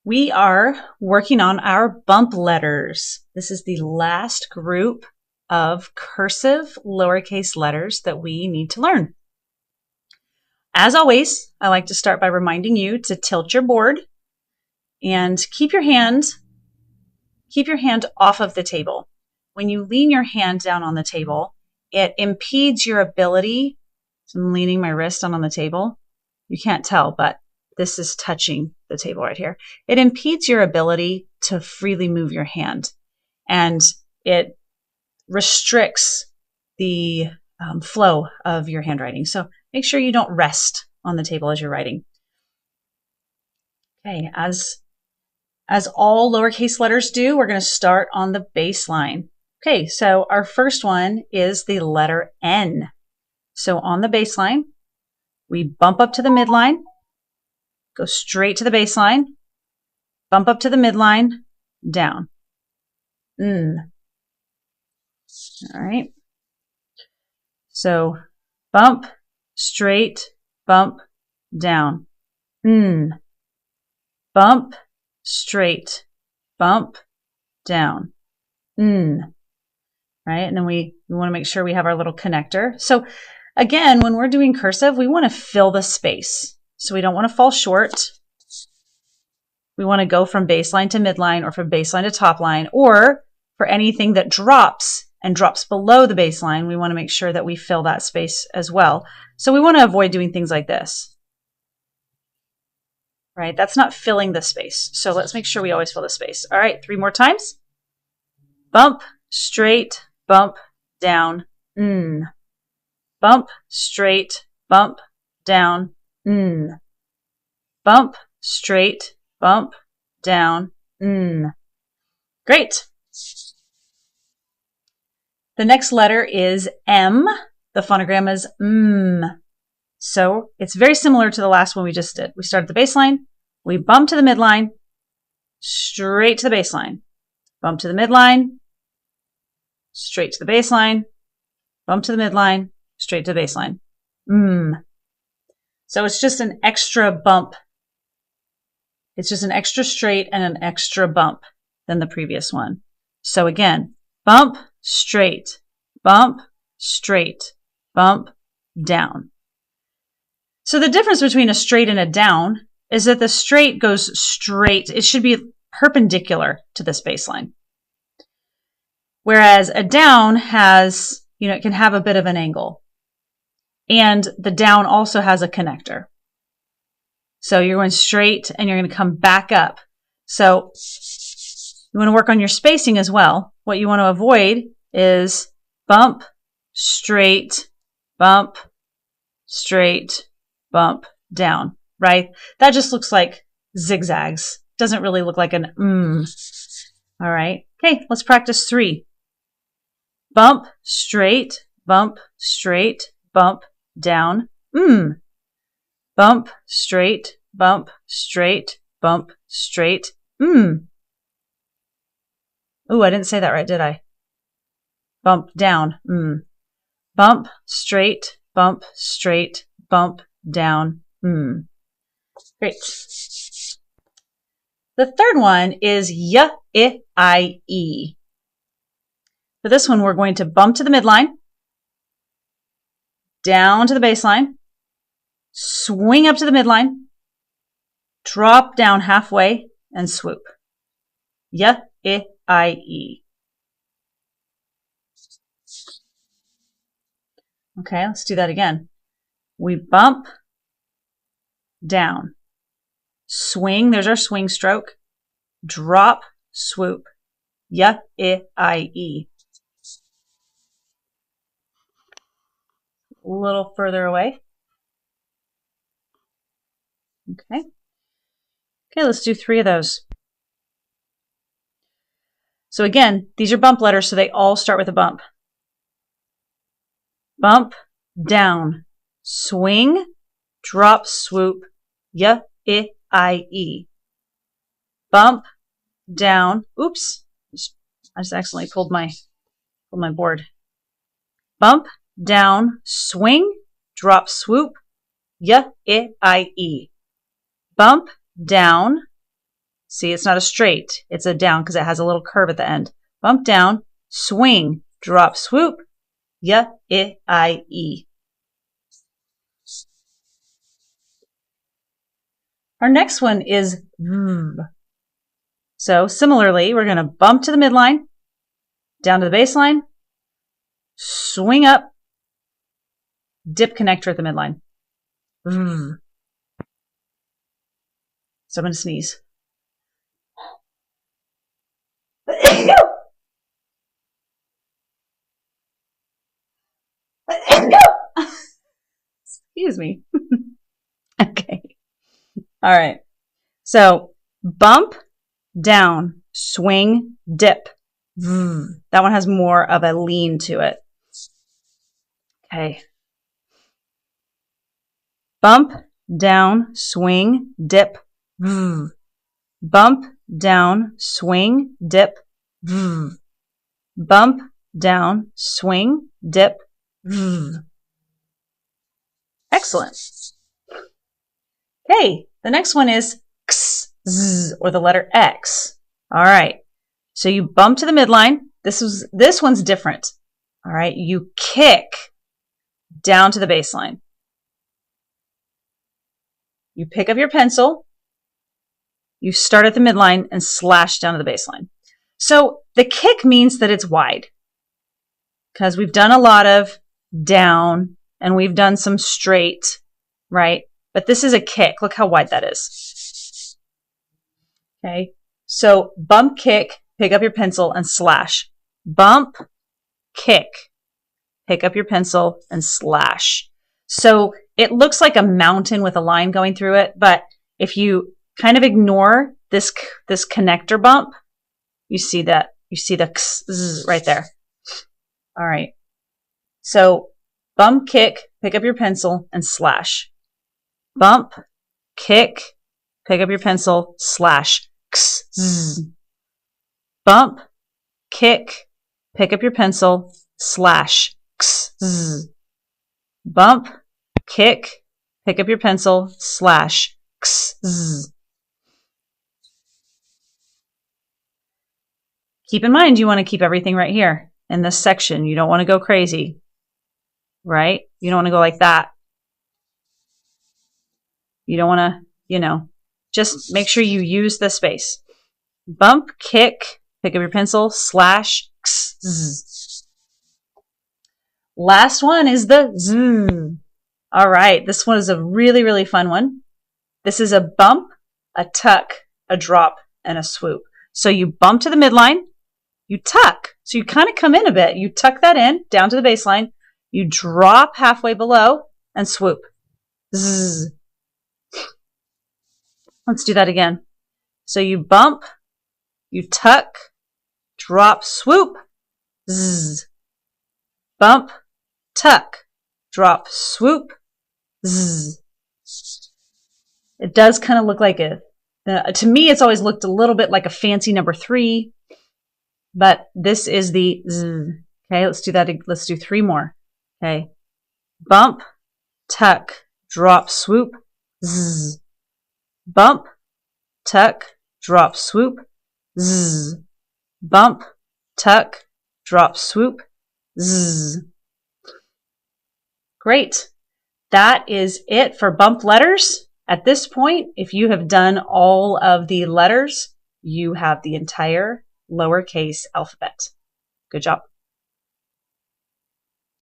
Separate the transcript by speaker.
Speaker 1: We are working on our bump letters. This is the last group of cursive lowercase letters that we need to learn. As always, I like to start by reminding you to tilt your board and keep your hand off of the table. When you lean your hand down on the table, it impedes your ability. So I'm leaning my wrist down on the table. You can't tell, but this is touching the table right here. It impedes your ability to freely move your hand, and it restricts the flow of your handwriting. So make sure you don't rest on the table as you're writing. Okay, as all lowercase letters do, we're going to start on the baseline. Okay, so our first one is the letter N. So on the baseline, we bump up to the midline, go straight to the baseline, bump up to the midline, down. All right. So bump, straight, bump, down. Bump, straight, bump, down. Right? And then we want to make sure we have our little connector. So again, when we're doing cursive, we want to fill the space. So we don't want to fall short. We want to go from baseline to midline, or from baseline to top line, or for anything that drops and drops below the baseline, we want to make sure that we fill that space as well. So we want to avoid doing things like this. Right? That's not filling the space. So let's make sure we always fill the space. All right, 3 more times. Bump, straight, bump, down. Bump, straight, bump, down. Bump, straight, bump, down. Great. The next letter is M. The phonogram is M. So it's very similar to the last one we just did. We start at the baseline, we bump to the midline, straight to the baseline. Bump to the midline, straight to the baseline, bump to the midline, straight to the baseline. So it's just an extra bump. It's just an extra straight and an extra bump than the previous one. So again, bump, straight, bump, straight, bump, down. So the difference between a straight and a down is that the straight goes straight. It should be perpendicular to this baseline. Whereas a down has, it can have a bit of an angle. And the down also has a connector. So you're going straight and you're going to come back up. So you want to work on your spacing as well. What you want to avoid is bump, straight, bump, straight, bump, down, right? That just looks like zigzags. Doesn't really look like an All right. Okay, let's practice 3. Bump, straight, bump, down. Bump, straight, bump, straight. Ooh, I didn't say that right, did I? Bump, down. Bump, straight, bump, down. Great. The third one is Y, I, I, E. For this one, we're going to bump to the midline, down to the baseline, swing up to the midline, drop down halfway, and swoop. Y, I, E. Okay, let's do that again. We bump, down, swing, there's our swing stroke, drop, swoop. Y, I, E. A little further away. Okay, let's do 3 of those. So again, these are bump letters, so they all start with a bump. Bump, down, swing, drop, swoop, Y, I, E. Bump, down, oops, I just accidentally pulled my board. Bump, down, swing, drop, swoop, Y, I, E. Bump, down, See, it's not a straight. It's a down because it has a little curve at the end. Bump down, swing, drop, swoop, ya, I, e. Our next one is v. So similarly, we're going to bump to the midline, down to the baseline, swing up, dip connector at the midline. V. So I'm going to sneeze. Excuse me. Okay. All right. So bump, down, swing, dip. That one has more of a lean to it. Okay. Bump, down, swing, dip. Bump, down, swing, dip. Bump, down, swing, dip. Excellent. Okay, the next one is x, z, or the letter X. All right. So you bump to the midline. This one's different. All right. You kick down to the baseline. You pick up your pencil. You start at the midline and slash down to the baseline. So the kick means that it's wide because we've done a lot of down and we've done some straight, right? But this is a kick. Look how wide that is. Okay. So bump, kick, pick up your pencil and slash. Bump, kick, pick up your pencil and slash. So it looks like a mountain with a line going through it, but if you kind of ignore this connector bump, you see the zzz right there. All right. So bump, kick, pick up your pencil and slash. Bump, kick, pick up your pencil, slash. Zzz. Bump, kick, pick up your pencil, slash. Zzz. Bump, kick, pick up your pencil, slash. Zzz. Keep in mind, you want to keep everything right here in this section. You don't want to go crazy, right? You don't want to go like that. You don't want to, just make sure you use the space. Bump, kick, pick up your pencil, slash, zzz. Last one is the z. All right, this one is a really, really fun one. This is a bump, a tuck, a drop, and a swoop. So you bump to the midline, you tuck. So you kind of come in a bit. You tuck that in, down to the baseline. You drop halfway below and swoop. Zzz. Let's do that again. So you bump, you tuck, drop, swoop, zzz. Bump, tuck, drop, swoop, zzz. It does kind of look like to me, it's always looked a little bit like a fancy number 3, but this is the zzz. Okay, let's do that. Let's do 3 more. Okay. Bump, tuck, drop, swoop, zzz. Bump, tuck, drop, swoop, zzz. Bump, tuck, drop, swoop, zzz. Great. That is it for bump letters. At this point, if you have done all of the letters, you have the entire lowercase alphabet. Good job.